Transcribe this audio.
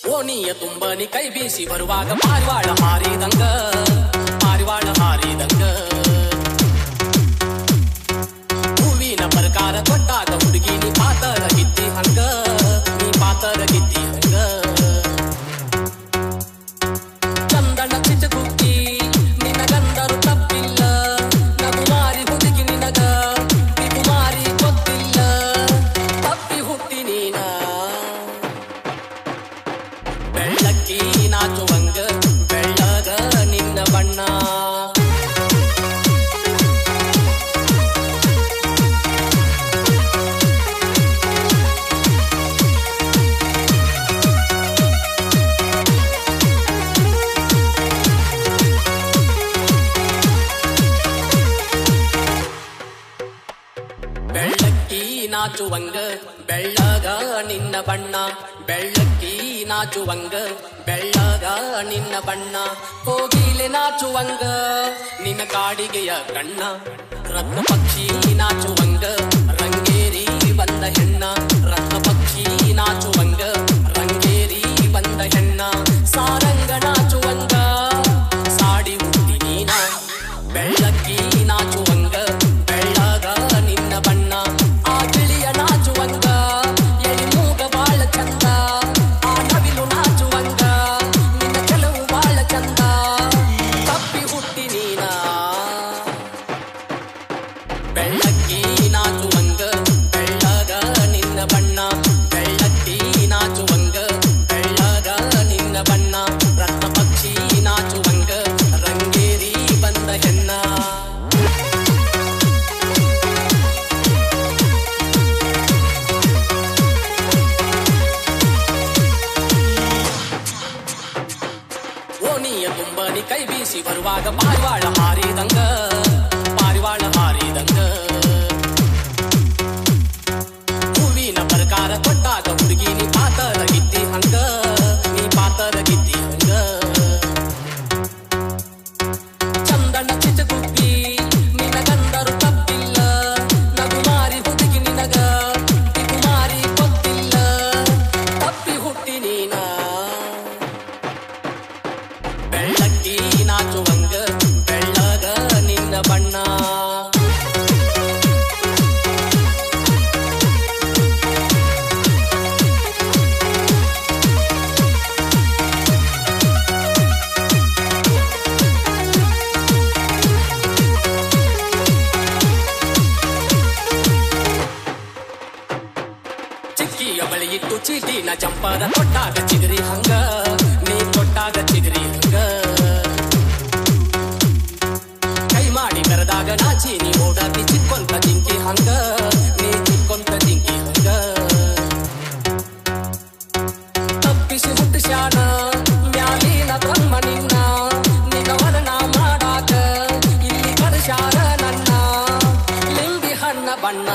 ಓಣಿಯ ತುಂಬನಿ ಕೈ ಬೀಸಿ ಬರುವಾಗ ಪಾರಿವಾಳ ಹಾರಿದಂಗ ಪಾರಿವಾಳ ಹಾರಿದಂಗ ಹೂವಿನ ಪ್ರಕಾರ ಕೊಟ್ಟಾಗ ಹುಡುಗಿ ನೀ ಪಾತರ ಗಿದ್ದಿ ಹಂಗ ನೀ ಪಾತರ ಗಿದ್ದಿ ಹಂಗ ಚಂದನ ಚಿಚಗುಕ್ಕಿ ನಿನ್ನ ಗಂಧರು ತಪ್ಪಿಲ್ಲ ನಗುಮಾರಿ ಹುಡುಗಿ ನಿನಗ ಬಿಗುಮಾರಿ ಗೊತ್ತಿಲ್ಲ ತಪ್ಪಿ ಹುಟ್ಟಿ ನೀನ ಬೆಳ್ಳಕ್ಕಿ ನಾಚುವಂಗ ಬೆಳ್ಳಗ ನಿನ್ನ ಬಣ್ಣ ಬೆಳ್ಳಕ್ಕಿ ನಾಚುವಂಗ ಬೆಳ್ಳಗ ನಿನ್ನ ಬಣ್ಣ ಬೆಳ್ಳಕ್ಕಿ ನಾಚುವಂಗ ಬೆಳ್ಳಗ ನಿನ್ನ ಬಣ್ಣ ಕೋಗಿಲೆ ನಾಚುವಂಗ ನಿನ್ನ ಕಾಡಿಗೆಯ ಕಣ್ಣ ರತ್ನ ಪಕ್ಷಿ ನಾಚುವಂಗ ರಂಗೇರಿ ಬಂದ ಹೆಣ್ಣ ರತ್ನ ಪಕ್ಷಿ ನಾಚುವಂಗ ರಂಗೇರಿ ಬಂದ ಹೆಣ್ಣ ಸಾರಂಗ ನಾಚುವಂಗ ಸಾಡಿ ಹುಟ್ಟಿ ನೀನ ಬೆಳ್ಳಕ್ಕಿ ನಾಚುವಂಗ ಬೆಳ್ಳಗ ನಿನ್ನ ಬಣ್ಣ ಆ ಗಿಳಿಯ ನಾಚುವಂಗ ಎಳಿ ಮೂಗ ಬಾಳ ಚಂದ ಆ ನವಿಲು ನಾಚುವಂಗ ನಿನ್ನ ಕೆಲವು ಬಾಳ ಚಂದ ತಪ್ಪಿ ಹುಟ್ಟಿ ನೀನ ಬೆಳ್ಳಕ್ಕಿ ನಾಚುವಂಗ ಬೆಳ್ಳಗ ನಿನ್ನ ಬಣ್ಣ ಬೆಳ್ಳಕ್ಕಿ ನಾಚುವಂಗ ಬೆಳ್ಳಗ ನಿನ್ನ ಬಣ್ಣ ರತ್ನ ಪಕ್ಷಿ ನಾಚುವಂಗ ರಂಗೇರಿ ಬಂದ ಹೆಣ್ಣ ಓಣಿಯ ತುಂಬನಿ ಕೈ ಬೀಸಿ ಬರುವಾಗ ಪಾರಿವಾಳ ಹಾರಿದಂಗ ಪಾರಿವಾಳ ಹಾರಿದಂಗ ಹೂವಿನ ಪ್ರಕಾರ ಕೊಟ್ಟಾಗ ಹುಡುಗಿ ನೀ ಪಾತರ ಗಿದ್ದಿ ಹಂಗ ನೀ ಪಾತರ ಗಿದ್ದಿ ಹಂಗ ಚಂದನ ಚಿಚಗುಕ್ಕಿ ನಿನ್ನ ಗಂಧರು ತಪ್ಪಿಲ್ಲ ನಗುಮಾರಿ ಹುಡುಗಿ ನಿನಗ ಬಿಗುಮಾರಿ ಗೊತ್ತಿಲ್ಲ ತಪ್ಪಿ ಹುಟ್ಟಿ ನೀನ ಬೆಳ್ಳಕ್ಕಿ ನಾಚುವಂಗ ಬೆಳ್ಳಗ ನಿನ್ನ ಬಣ್ಣ ಚಿಕ್ಕಿಯ ಬಳಿ ಇಟ್ಟು ಚೀಟಿನ ಚಂಪದ ಕೊಟ್ಟಾಗ ಚಿಗರಿ ಹಂಗ ನೀ ಕೊಟ್ಟಾಗ ಚಿಗರಿ ಹಂಗ ಕೈ ಮಾಡಿ ಕರೆದಾಗ ನಾಚಿ ನೀ ಓಡಾತಿ ಚಿಕ್ಕೊಂತ ಜಿಂಕಿ ಹಂಗ ನೀ ಚಿಕ್ಕೊಂತ ಜಿಂಕಿ ಹಂಗ ತಪ್ಪಿಸಿ ಹುಟ್ಟಿಸ್ಯಾನ ಮ್ಯಾಲಿನ ಬ್ರಹ್ಮ ನಿನ್ನ ನಿನ್ನ ವರ್ಣ ಮಾಡಾಕ ಇಲ್ಲಿ ಕರೆಸ್ಯಾರ ನನ್ನ ಲಿಂಬಿ ಹಣ್ಣ ಬಣ್ಣ